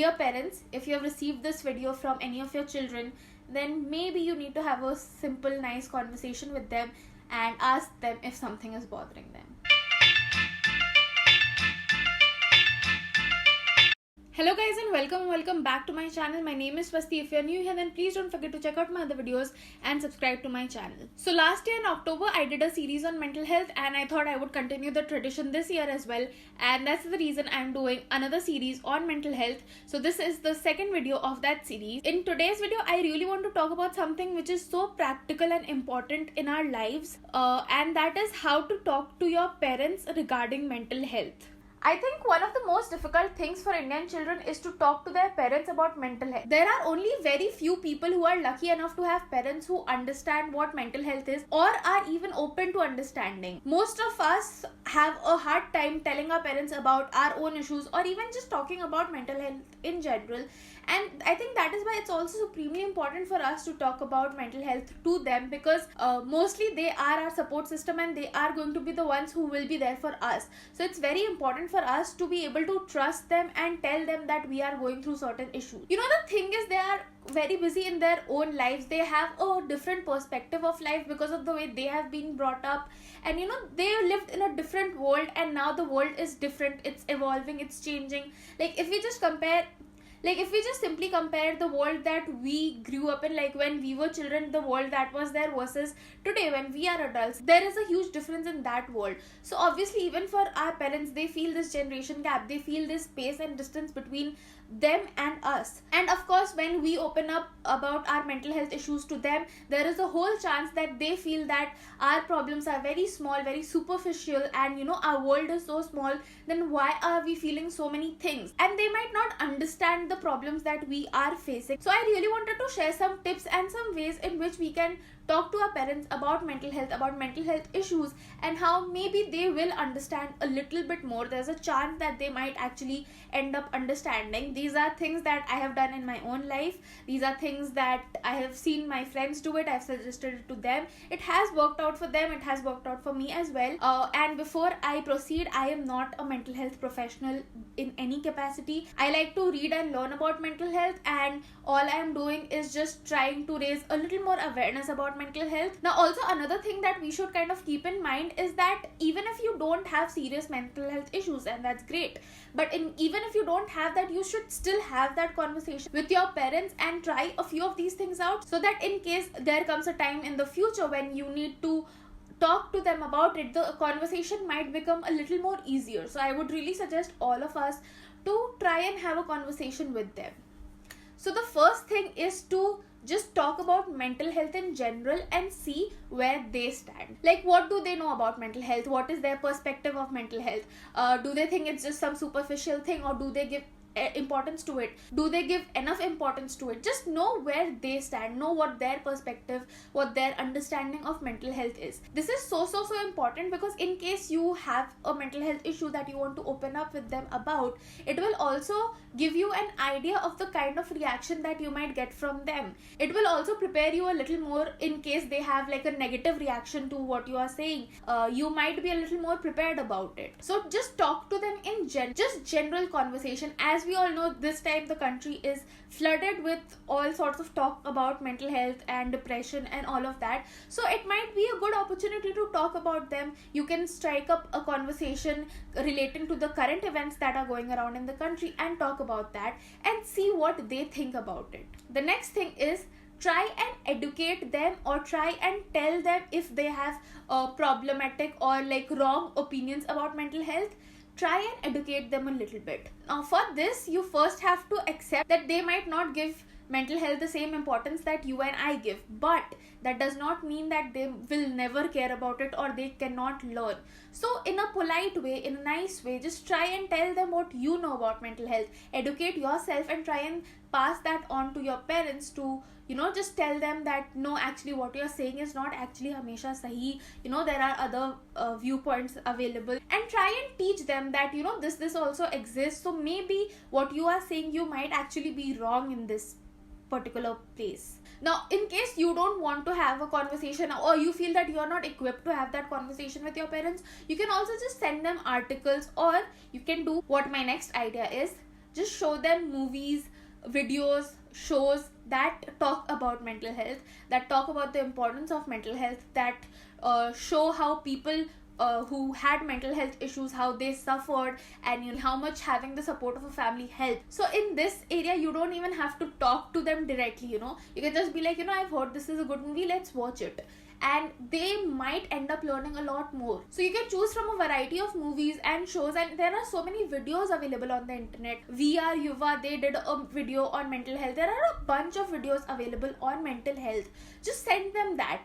Dear parents, if you have received this video from any of your children, then maybe you need to have a simple, nice conversation with them and ask them if something is bothering them. Hello guys and welcome back to my channel. My name is Swasti. If you're new here, then please don't forget to check out my other videos and subscribe to my channel. So last year in October, I did a series on mental health and I thought I would continue the tradition this year as well. And that's the reason I'm doing another series on mental health. So this is the second video of that series. In today's video, I really want to talk about something which is so practical and important in our lives. And that is how to talk to your parents regarding mental health. I think one of the most difficult things for Indian children is to talk to their parents about mental health. There are only very few people who are lucky enough to have parents who understand what mental health is or are even open to understanding. Most of us have a hard time telling our parents about our own issues or even just talking about mental health in general. And I think that is why it's also supremely important for us to talk about mental health to them, because mostly they are our support system and they are going to be the ones who will be there for us. So it's very important for us to be able to trust them and tell them that we are going through certain issues. You know, the thing is, they are very busy in their own lives. They have a different perspective of life because of the way they have been brought up, and you know, they lived in a different world and now the world is different. It's evolving, it's changing. If we just simply compare the world that we grew up in, like when we were children, the world that was there versus today when we are adults, there is a huge difference in that world. So obviously, even for our parents, they feel this generation gap, they feel this space and distance between them and us. And of course, when we open up about our mental health issues to them, there is a whole chance that they feel that our problems are very small, very superficial, and you know, our world is so small, then why are we feeling so many things? And they might not understand the problems that we are facing. So I really wanted to share some tips and some ways in which we can talk to our parents about mental health issues, and how maybe they will understand a little bit more. There's a chance that they might actually end up understanding. These are things that I have done in my own life. These are things that I have seen my friends do it. I've suggested it to them. It has worked out for them. It has worked out for me as well. And before I proceed, I am not a mental health professional in any capacity. I like to read and learn about mental health, and all I am doing is just trying to raise a little more awareness about mental health. Now also, another thing that we should kind of keep in mind is that even if you don't have serious mental health issues, and that's great, but even if you don't have that, you should still have that conversation with your parents and try a few of these things out, so that in case there comes a time in the future when you need to talk to them about it, the conversation might become a little more easier. So I would really suggest all of us to try and have a conversation with them. So the first thing is to just talk about mental health in general and see where they stand. Like, what do they know about mental health? What is their perspective of mental health? Do they think it's just some superficial thing, or do they give importance to it? Do they give enough importance to it? Just know where they stand, know what their perspective, what their understanding of mental health is. This is so important, because in case you have a mental health issue that you want to open up with them about, it will also give you an idea of the kind of reaction that you might get from them. It will also prepare you a little more in case they have like a negative reaction to what you are saying. You might be a little more prepared about it. So just talk to them in just general conversation. As we all know, this time the country is flooded with all sorts of talk about mental health and depression and all of that. So it might be a good opportunity to talk about them. You can strike up a conversation relating to the current events that are going around in the country and talk about that and see what they think about it. The next thing is, try and educate them, or try and tell them if they have problematic or like wrong opinions about mental health. Try and educate them a little bit. Now for this, you first have to accept that they might not give mental health the same importance that you and I give, but that does not mean that they will never care about it or they cannot learn. So in a polite way, in a nice way, just try and tell them what you know about mental health. Educate yourself and try and pass that on to your parents to, you know, just tell them that no, actually what you're saying is not actually hamesha sahi. You know, there are other viewpoints available, and try and teach them that, you know, this also exists. So maybe what you are saying, you might actually be wrong in this particular place. Now, in case you don't want to have a conversation, or you feel that you're not equipped to have that conversation with your parents, you can also just send them articles, or you can do what my next idea is. Just show them movies, videos, shows that talk about mental health, that talk about the importance of mental health, that show how people who had mental health issues, how they suffered, and how much having the support of a family helped. So in this area, you don't even have to talk to them directly. You can just be like, I've heard this is a good movie, let's watch it, and they might end up learning a lot more. So you can choose from a variety of movies and shows, and there are so many videos available on the internet. VR Yuva, they did a video on mental health. There are a bunch of videos available on mental health. Just send them that,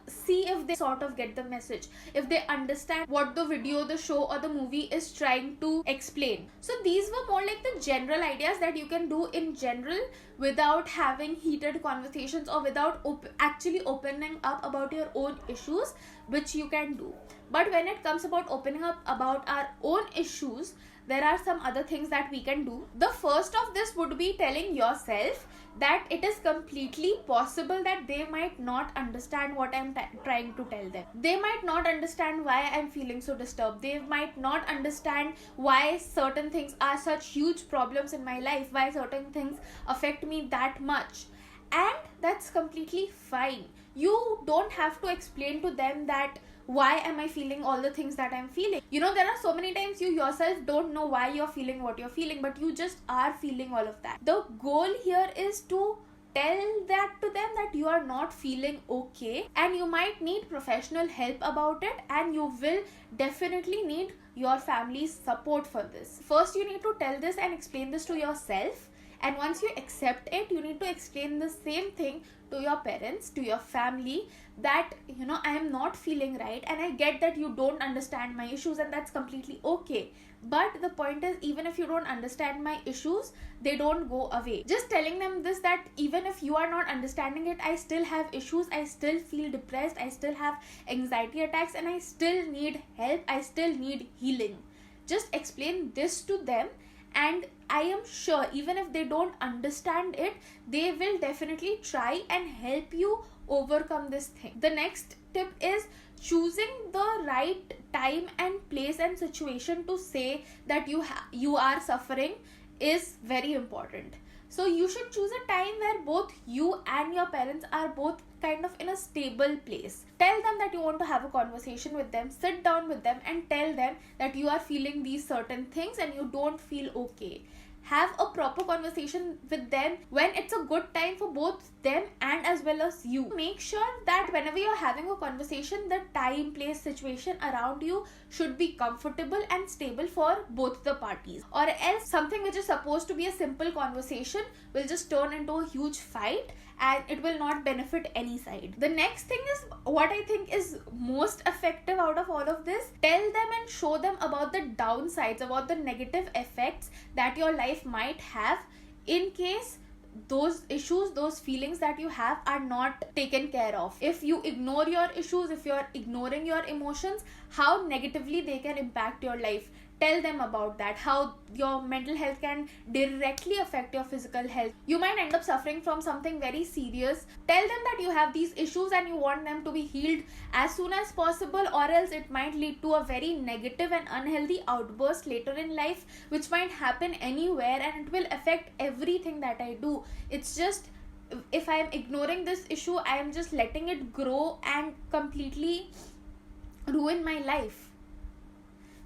see if they sort of get the message, if they understand what the video, the show, or the movie is trying to explain. So these were more like the general ideas that you can do in general without having heated conversations, or without actually opening up about your own issues, which you can do. But when it comes about opening up about our own issues, there are some other things that we can do. The first of this would be telling yourself that it is completely possible that they might not understand what I'm trying to tell them. They might not understand why I'm feeling so disturbed. They might not understand why certain things are such huge problems in my life, why certain things affect me that much. And that's completely fine. You don't have to explain to them that why am I feeling all the things that I'm feeling. There are so many times you yourself don't know why you're feeling what you're feeling, but you just are feeling all of that. The goal here is to tell that to them that you are not feeling okay, and you might need professional help about it, and you will definitely need your family's support for this. First, you need to tell this and explain this to yourself. And once you accept it, you need to explain the same thing to your parents, to your family, that I am not feeling right, and I get that you don't understand my issues, and that's completely okay. But the point is, even if you don't understand my issues, they don't go away. Just telling them this, that even if you are not understanding it, I still have issues, I still feel depressed, I still have anxiety attacks, and I still need help, I still need healing. Just explain this to them, and I am sure even if they don't understand it, they will definitely try and help you overcome this thing. The next tip is choosing the right time and place and situation to say that you are suffering is very important. So you should choose a time where both you and your parents are both kind of in a stable place. Tell them that you want to have a conversation with them. Sit down with them and tell them that you are feeling these certain things and you don't feel okay. Have a proper conversation with them when it's a good time for both them and as well as you. Make sure that whenever you're having a conversation, the time, place, situation around you should be comfortable and stable for both the parties. Or else something which is supposed to be a simple conversation will just turn into a huge fight, and it will not benefit any side. The next thing is what I think is most effective out of all of this. Tell them and show them about the downsides, about the negative effects that your life might have in case those issues, those feelings that you have are not taken care of. If you ignore your issues, if you're ignoring your emotions, how negatively they can impact your life. Tell them about that, how your mental health can directly affect your physical health. You might end up suffering from something very serious. Tell them that you have these issues and you want them to be healed as soon as possible, or else it might lead to a very negative and unhealthy outburst later in life, which might happen anywhere, and it will affect everything that I do. It's just, if I am ignoring this issue, I am just letting it grow and completely ruin my life.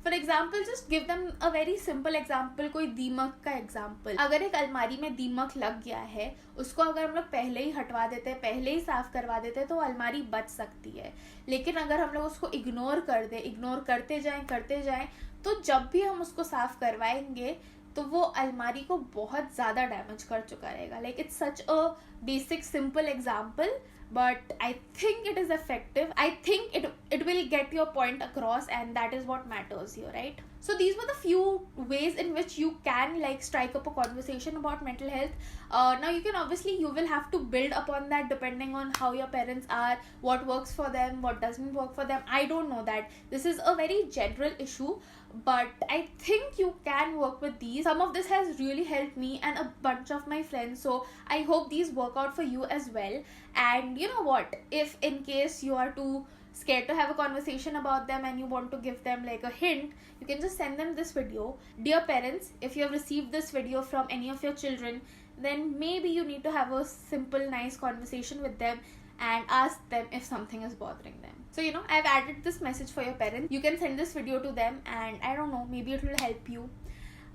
For example, just give them a very simple example, कोई दीमक का example. अगर एक अलमारी में दीमक लग गया है, उसको अगर हम लोग पहले ही हटवा देते हैं, पहले ही साफ करवा देते हैं, तो अलमारी बच सकती है. लेकिन अगर हम लोग उसको इग्नोर कर दें, इग्नोर करते जाएं, तो जब भी हम उसको साफ करवाएंगे तो वो अलमारी को बहुत ज़्यादा डैमेज कर चुका रहेगा. Like, it's such a basic simple example, but I think it is effective. I think it will get your point across, and that is what matters here, right? So these were the few ways in which you can strike up a conversation about mental health. Now you will have to build upon that depending on how your parents are, what works for them, what doesn't work for them. I don't know that. This is a very general issue, but I think you can work with these. Some of this has really helped me and a bunch of my friends, so I hope these work out for you as well. And you know what, if in case you are to scared to have a conversation about them and you want to give them like a hint, you can just send them this video. Dear parents, if you have received this video from any of your children, then maybe you need to have a simple nice conversation with them and ask them if something is bothering them. So I've added this message for your parents. You can send this video to them and I don't know, maybe it will help you.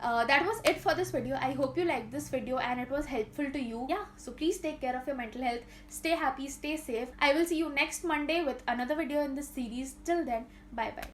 That was it for this video. I hope you liked this video and it was helpful to you. Yeah, so please take care of your mental health. Stay happy, stay safe. I will see you next Monday with another video in this series. Till then, bye bye.